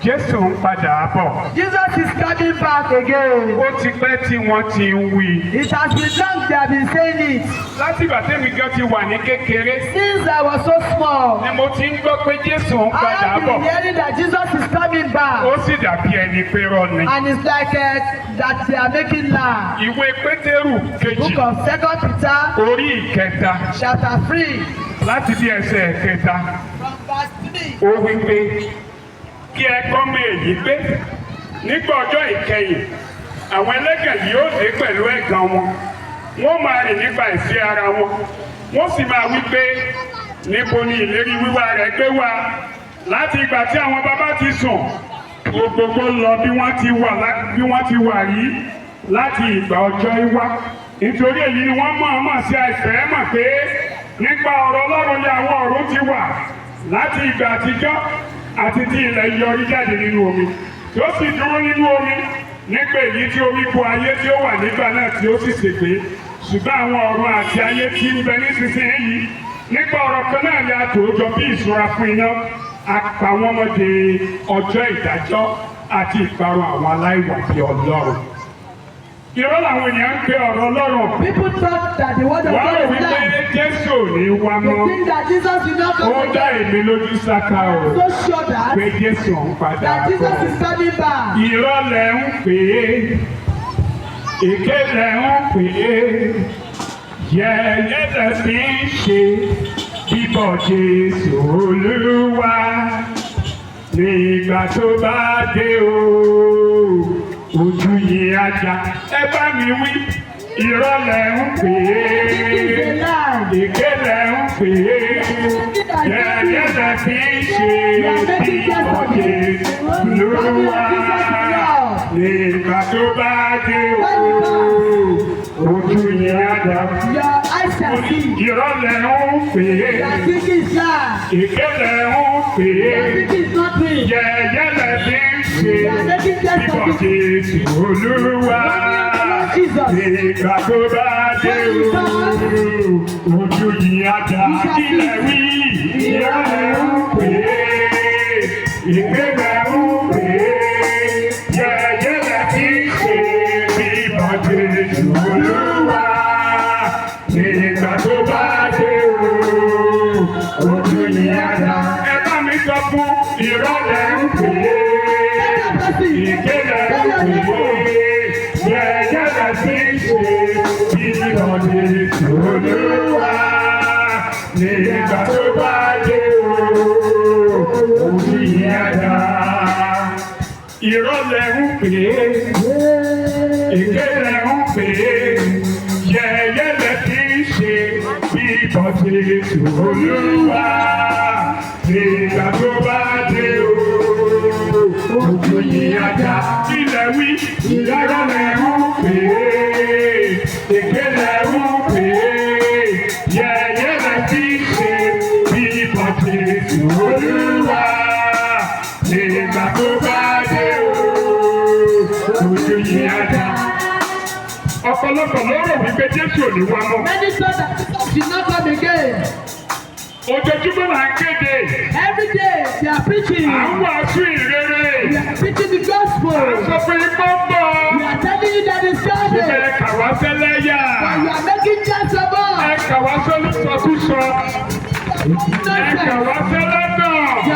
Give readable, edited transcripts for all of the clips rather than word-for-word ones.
Jésù ń padà bọ̀. Jesus is coming back again. Ó ti pẹ́ tí wọ́n ti ń wí. It has been long they have been saying it. Láti ìgbà tẹ́mi gan ti wà ní kékeré. Since I was so small, Ni mo ti ń gbọ́ pé Jésù ń I padà have bọ̀. been hearing that Jesus is coming back. Ó sì dàbí ẹni pé rọ́ ni. And it's like that they are making laugh. Ìwé Pétérù kejì Book of 2 Peter, orí ìkẹta chapter 3, láti bí ẹsẹ̀ kẹta. from verse 3. Ó wí pé kí ẹ kọ́ mọ èyí pé nígbà ọjọ́ ìkẹyìn àwọn ẹlẹ́gàn yóò dé pẹ̀lú ẹ̀gàn wọn. Wọ́n máa rìn nípa ìfẹ́ ara wọn. Wọ́n sì máa wí pé níbo ni ìlérí wíwá rẹ̀ gbé wá. Láti ìgbà tí àwọn bàbá ti sùn gbogbo lọ bí wọ́n ti wà rí láti ìgbà ọjọ́ ìwá. Nítorí èyí ni wọ́n mọ̀ sí àìfẹ́ mọ̀ pé nípa ọ̀rọ̀ Ọlọ́run ni àwọn ọ̀run ti wà láti ìgbà àtijọ́ àti tí ilẹ̀ yọrí jáde nínú omi tí ó sì dúró nínú omi nígbà èyí tí omi bo ayé tí ó wà nígbà náà tí ó sì ṣègbé. Ṣùgbọ́n àwọn ọ̀run àti ayé tí ń bẹ nísinsìnyí nípa ọ̀rọ̀ kan náà ni a tò jọ bí ìṣúra fún iná. A pa wọ́n mọ́ de ọjọ́ ìdájọ́ àti ìparun àwọn aláìwà bí Ọlọ́run. Irọ́ làwọn ènìyàn ń pe ọ̀rọ̀ Ọlọ́run. People thought that the word of Wọ́n God rò is wípé life. Jésù ò ní wá They mọ́. think that Jesus will not Ó come dá again. èmi lójú sáká o So sure that pé Jésù ń padà that Jesus bọ̀. is coming back. Irọ́ lẹ̀ ń pè é, èké lẹ̀ ń pè é, yẹ̀yẹ́ lẹ̀ fi ń ṣe bíbọ̀ Jésù Olúwa nígbà tó bá dé o ojú yìí ajá. Ẹ bá mi wí, irọ́ lẹ̀ ń pè é, èké lẹ̀ ń pè é, yẹ̀yẹ́ lẹ̀ fi ń ṣe bíbọ̀ Jésù Olúwa nígbà tó bá dé o ojú yìí ajá. Your eyes shall see. Irọ́ lẹ̀ ń pè é, Your thinking is lie. èké lẹ̀ ń pè é, Your thinking is not real. yẹ̀yẹ́ lẹ̀ fi ń ṣe bíbọ̀ Jésù Olúwa nígbà tó bá dé o ojú yìí ajá. Ilẹ̀ wí, irọ́ lẹ̀ ń pè é, èké lẹ̀ ń pè é, yẹ̀yẹ́ lẹ̀ fi ń ṣe bíbọ̀ Jésù Olúwa nígbà tó bá dé o ojú yìí ajá. Ẹ bá mi sọ fún, irọ́ lẹ̀ ń pè é, èké lẹ̀ ń pè é, yẹ̀yẹ́ lẹ̀ fi ń ṣe bíbọ̀ Jésù Olúwa nígbà tó bá dé o ojú yìí ajá. Irọ́ lẹ̀ ń pè é, èké lẹ̀ ń pè é, yẹ̀yẹ́ lẹ̀ fi ń ṣe bíbọ̀ Jésù Olúwa nígbà tó bá dé o ojú yìí ajá. Ilẹ̀ wí, irọ́ lẹ̀ ń pè é, èké lẹ̀ ń pè é, yẹ̀yẹ́ lẹ̀ fi ń ṣe bíbọ̀ Jésù Olúwa nígbà tó bá dé o ojú yìí ajá. Ọ̀pọ̀lọpọ̀ ló rò wípé Jésù ò ní wá mọ́. Many thought that Jesus will not come again. Ojoojúmọ́ là ń kéde. Every day they are preaching. À ń wàásù ìrere. We are preaching the gospel. À ń sọ fún yín pé ó ń bọ̀. We are telling you that it's coming. Ṣé ẹ kà wá sẹ́lẹ́yà? But you are making jest of Ẹ us. kà wá sọ́lùsọ̀kúsọ. Ẹ kà wá sẹ́lẹ́dàn. You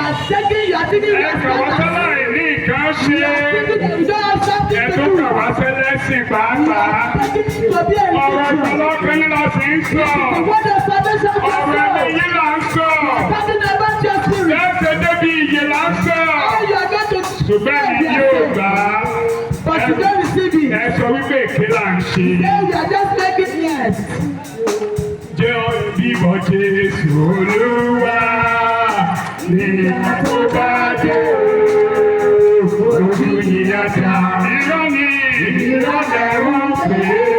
are thinking we Ẹ are kà wá scattered. sẹ́láì ní nǹkan ṣe. You are thinking that we don't have something Ẹ to tún do. kà wá sẹ́lẹ́sìn You pàápàá. are taking to be a Ọ̀rọ̀ religion. ìpọlọ́kàn yín la sì ń sọ. The word of salvation Ọ̀rọ̀ ẹ̀mí gospel. yín là ń sọ. Talking about your spirit. Lẹ́sẹ̀ débi ìyè là ń sọ. How you are going to Ṣùgbọ́n ẹni yóò gbà á. but you don't receive it. Ẹ sọ wípé èké là ń ṣe. Then we are just making yes. Jẹ́ bíbọ̀ Jésù Olúwa nígbà tó bá dé o ojú yìí ajá. Irọ́ ni irọ́ lẹ̀ ń pè é,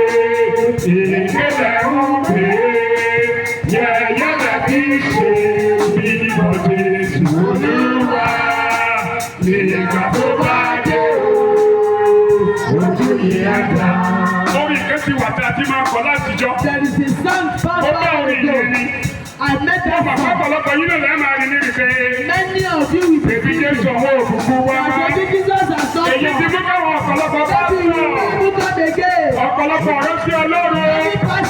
èké lẹ̀ ń pè é, yẹ̀yẹ́ lẹ̀ fi ń ṣe bíbọ̀ Jésù Olúwa nígbà tó bá dé o ojú yìí ajá. Orí kan ti wà tí a ti máa kọ látijọ́. There is a sound Ó bá power orin in yẹn ni. I met Wọ́n bàbá them. ọ̀pọ̀lọpọ̀ yín náà lẹ́ẹ̀ máa rí ní ìfẹ́. Many of you will be Èbí Jésù ọ̀hún òkùnkùn wá.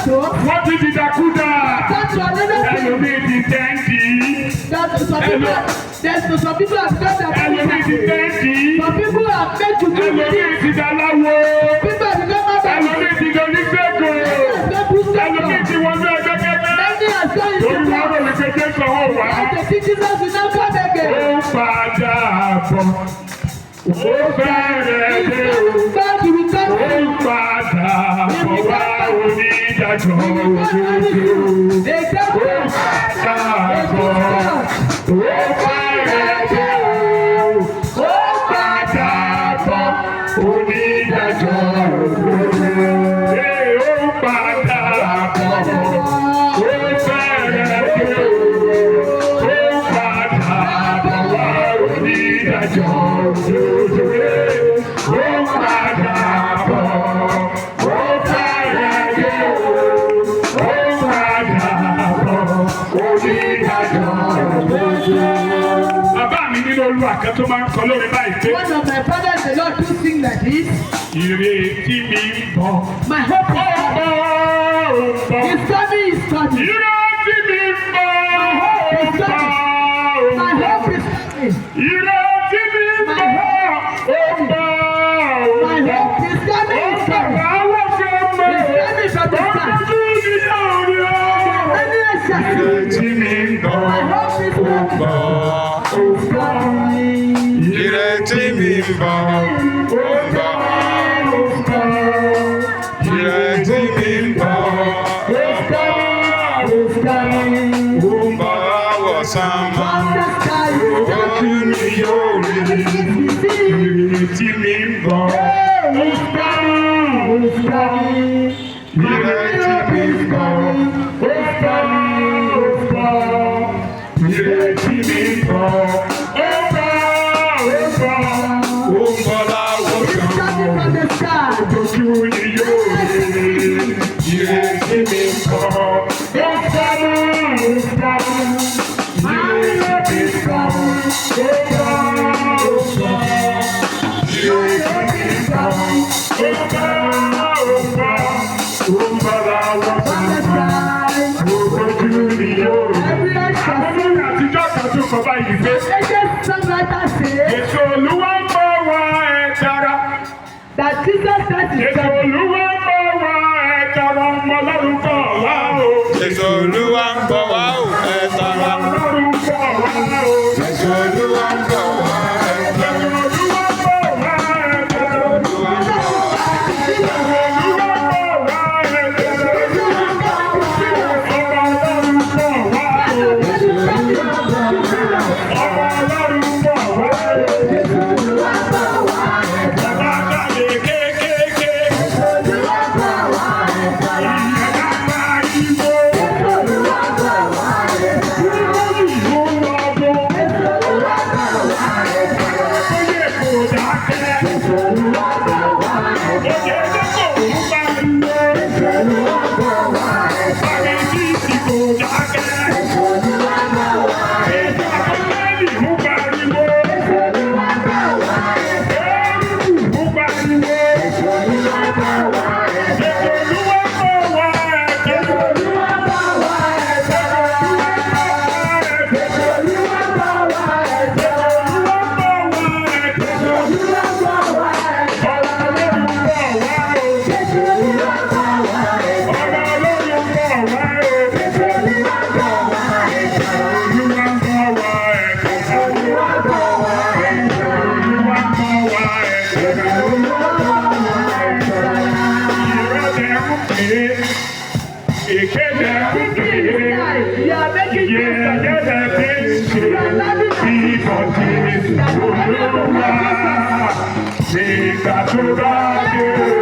to. Wọ́n ti dìdàkudà. That's to another thing. Ẹlòmíì ti tẹ́ǹtì. That some people have done that. Ẹlòmíì ti tẹ́ǹtì. Some people have made you do Ẹlòmíì it. ti dàláwo. People have become mad. Ẹlòmíì ti doníṣègùn. Ẹlòmíì ti wọnú ẹgbẹ́ kẹ́kẹ́. Many are going Torí to wọ́n rò wípé Jésù ọ̀hún wá. and the teachers will not come again. Ó padà bọ̀. Ó fẹ́rẹ̀ dé o. God, you will come. Ó padà bọ̀ wá onídàájọ́ òdodo. They Ó come. padà bọ̀. Ó fẹ́rẹ̀ dé o. Ó padà bọ̀ onídàájọ́ òdodo. Ó padà bọ̀. Ó fẹ́rẹ̀ dé o. Ó padà bọ̀ wá onídàájọ́ òdodo. Ó padà bọ̀. Ó fẹ́rẹ̀ dé o. Ó padà bọ̀ onídàájọ́ òdodo. Bàbá mi nínú Olúwa kan tó máa ń kọ lórí báyìí pé One of my brothers, the Lord, do sing like this. ìrètí mi ń bọ̀. My hope Ó is bọ̀, ó bọ̀. His coming is coming. Ìrètí mi ń bọ̀. Ó bọ̀, My ó bọ̀. hope is coming. Ìrètí mi ń bọ̀. Ó bọ̀, ó My bọ̀. hope is coming. Is coming. Àwọn kan mọ̀. It's coming from the Ọdún start. ní yóò rí ọ. Many are shouting. Ìrètí mi ń bọ̀. My hope is Ó coming. bọ̀, ó bọ̀. Ìrètí mi ń bọ̀, ó ń bọ̀. Ìrètí mi ń bọ̀, ó ń bọ̀. Ó ń bọ̀ wọ̀ sánmọ̀, ojú mi yóò rí. Ìrètí mi ń bọ̀. Ìrètí mi ń bọ̀, Ìrètí mi ń bọ̀. ó ń bọ̀ láwọ̀ sánmọ̀, Ojú ni yóò rí. Ìrètí mi ń bọ̀. Ìrètí mi ń bọ̀. Ètò Olúwa ń bọ̀ wá ẹ̀ dára. That Jesus Christ is Ètò coming. Olúwa ń bọ̀ wá ẹ̀ dára. Ọmọ Ọlọ́run bọ̀ wá o. Ètò Olúwa ń bọ̀ wá ò ẹ tara. Ọlọ́run bọ̀ wá o. Ètò Olúwa ń bọ̀ wá ẹ tara. Ètò Olúwa ń bọ̀ wá ẹ̀ dára. Olúwa ń bọ̀ wá ẹ tara. Olúwa ń bọ̀ wá ẹ̀ dára. Ọba Ọlọ́run bọ̀ wá o. Ọba Ọlọ́run bọ̀ wá o. Bàbá jáde kéékèèké. Ìyẹn bá pariwo. Ìlú lọ́dún. Oyè kò dákẹ́. Oyè dẹ́kọ̀ ń pariwo. Pàrẹ́sìtì kò dákẹ́. Ètò àkọsílẹ̀ ń pariwo. Ẹrù ń pariwo. Ètò Olúwa bọ̀ wá ẹ̀jẹ̀. Ètò Olúwa bọ̀ wá ẹ̀jẹ̀. Ètò Olúwa bọ̀ wá ẹ̀jẹ̀. Ètò Olúwa bọ̀ wá ẹ̀jẹ̀. Nígbà tó bá dé.